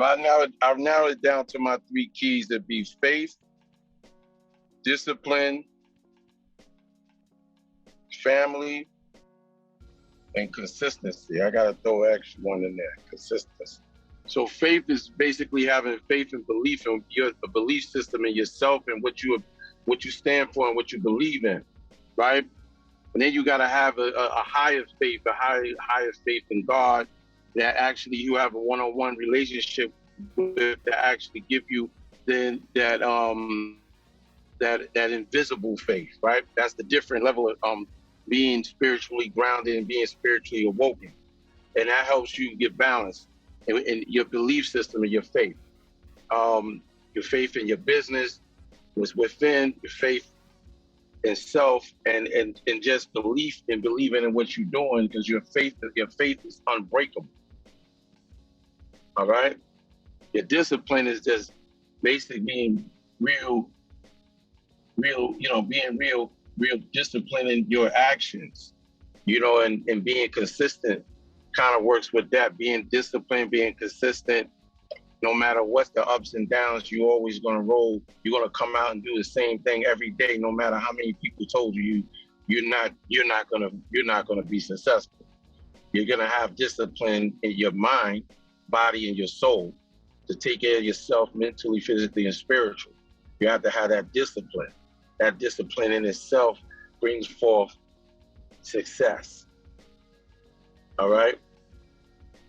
I've narrowed it down to my 3 keys to be faith, discipline, family, and consistency. I gotta throw an extra one in there, consistency. So faith is basically having faith and belief in your belief system in yourself and what you stand for and what you believe in, right? And then you gotta have a higher faith, higher faith in God that actually you have a one-on-one relationship with that actually give you then that invisible faith, right? That's the different level of being spiritually grounded and being spiritually awoken. And that helps you get balance in your belief system and your faith. Your faith in your business was within, your faith in self and just belief and believing in what you're doing, because your faith is unbreakable. All right? Your discipline is just basically being real, being real disciplined in your actions, and being consistent kind of works with that. Being disciplined, being consistent, no matter what's the ups and downs, you're always gonna roll. You're gonna come out and do the same thing every day, no matter how many people told you're not gonna be successful. You're gonna have discipline in your mind, body, and your soul to take care of yourself mentally, physically, and spiritually. You have to have that discipline. That discipline in itself brings forth success. All right?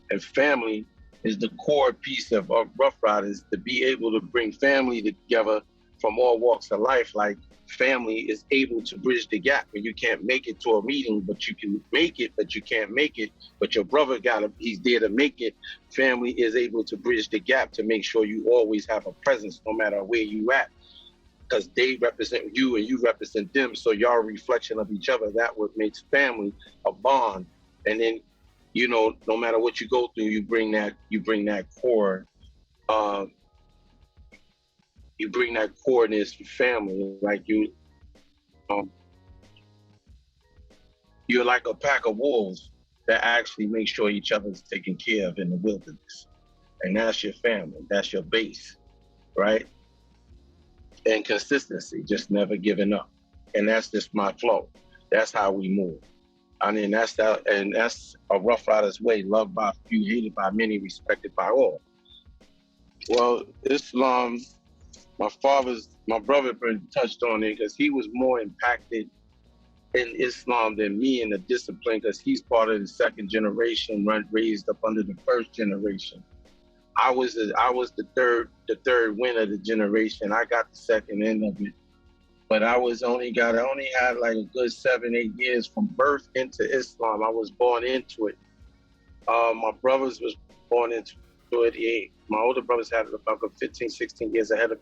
And family is the core piece of Ruff Ryders, to be able to bring family together from all walks of life. Like, family is able to bridge the gap when you can't make it to a meeting, but you can make it, but you can't make it, but your brother he's there to make it. Family is able to bridge the gap to make sure you always have a presence no matter where you at, because they represent you and you represent them, so y'all a reflection of each other. That what makes family a bond. And then, no matter what you go through, you bring that core, you bring that coreness for family. Like you're like a pack of wolves that actually make sure each other's taken care of in the wilderness. And that's your family, that's your base, right? And consistency, just never giving up. And that's just my flow. That's how we move. I mean, that's a Ruff Ryders way, loved by few, hated by many, respected by all. Well, Islam, my brother touched on it, because he was more impacted in Islam than me in the discipline, because he's part of the second generation, raised up under the first generation. I was the third win of the generation. I got the second end of it, but I only had like a good 7-8 years from birth into Islam. I was born into it. My brothers was born into it. My older brothers had about 15, 16 years ahead of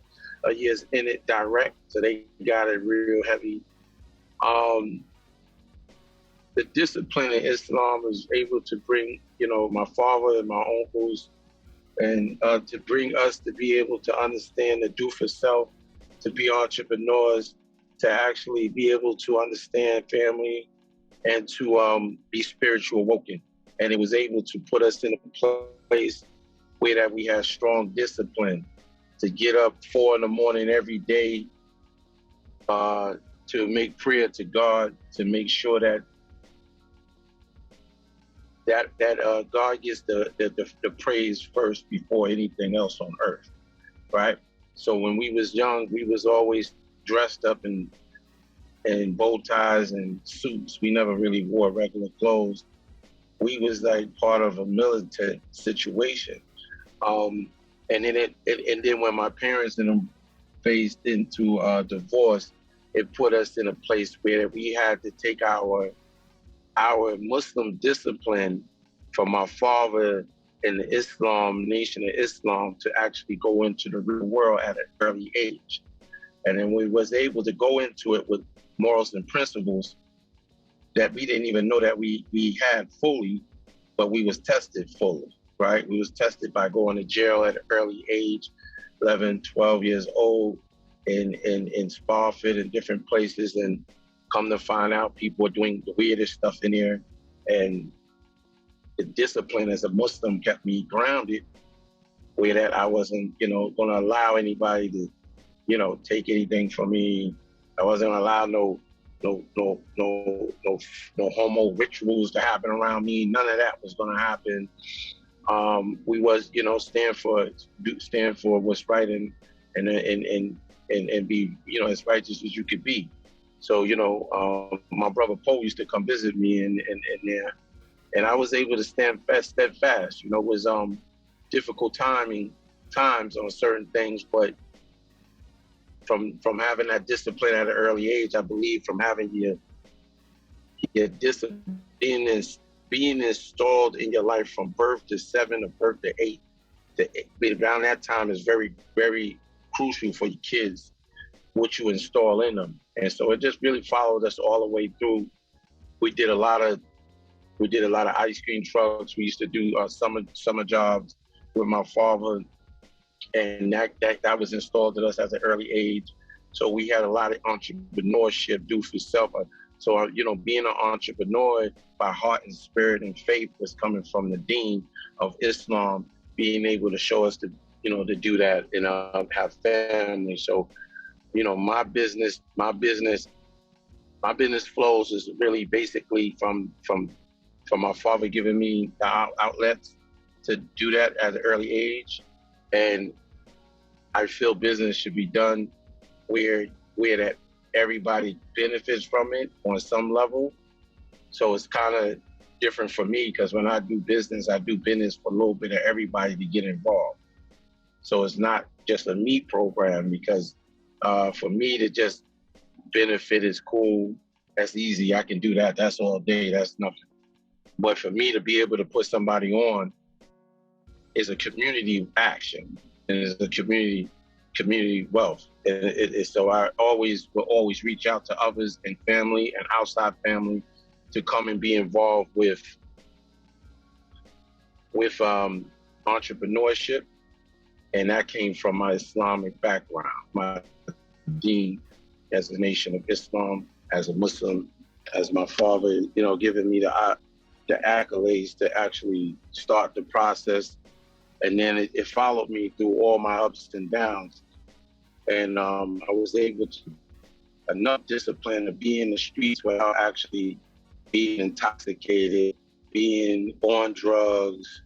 years in it direct, so they got it real heavy. The discipline in Islam was able to bring, my father and my uncles, and to bring us to be able to understand the do for self, to be entrepreneurs, to actually be able to understand family, and to be spiritual awoken. And it was able to put us in a place where that we had strong discipline to get up 4 a.m. every day, to make prayer to God, to make sure that God gets the praise first before anything else on earth, right? So when we was young, we was always dressed up in bow ties and suits. We never really wore regular clothes. We was like part of a militant situation. And then when my parents and them faced into divorce, it put us in a place where we had to take our Muslim discipline from our father in the Islam nation of Islam to actually go into the real world at an early age. And then we was able to go into it with morals and principles that we didn't even know that we had fully, but we was tested fully, right? We was tested by going to jail at an early age, 11, 12 years old, in Spofford and different places, and come to find out people are doing the weirdest stuff in there. And the discipline as a Muslim kept me grounded where that I wasn't, going to allow anybody to, take anything from me. I wasn't gonna allow no homo rituals to happen around me. None of that was gonna happen. We was, stand for what's right and be, as righteous as you could be. So, my brother Poe used to come visit me in there, and I was able to stand steadfast. It was difficult times on certain things, but from having that discipline at an early age, I believe from having your discipline being installed in your life from birth to 7 or birth to 8, around that time is very, very crucial for your kids, what you install in them. And so it just really followed us all the way through. We did a lot of ice cream trucks. We used to do summer jobs with my father, and that was installed in us at an early age. So we had a lot of entrepreneurship, do for self. So, being an entrepreneur by heart and spirit and faith was coming from the Deen of Islam, being able to show us to do that and have family. So, my business flows is really basically from my father giving me the outlets to do that at an early age. And I feel business should be done where that everybody benefits from it on some level. So it's kind of different for me, because when I do business for a little bit of everybody to get involved. So it's not just a me program, because for me to just benefit is cool. That's easy. I can do that. That's all day. That's nothing. But for me to be able to put somebody on is a community action, and it's a community wealth. And so I will always reach out to others and family and outside family to come and be involved with entrepreneurship. And that came from my Islamic background, my deen as a nation of Islam, as a Muslim, as my father, giving me the accolades to actually start the process. And then it followed me through all my ups and downs. And I was able to, enough discipline to be in the streets without actually being intoxicated, being on drugs,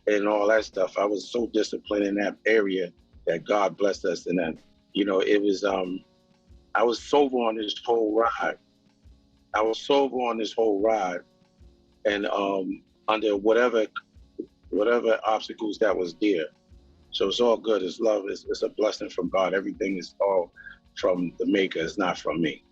and all that stuff. I was so disciplined in that area that God blessed us. And that, it was, I was sober on this whole ride. And under whatever obstacles that was there. So it's all good. It's love. It's a blessing from God. Everything is all from the Maker. It's not from me.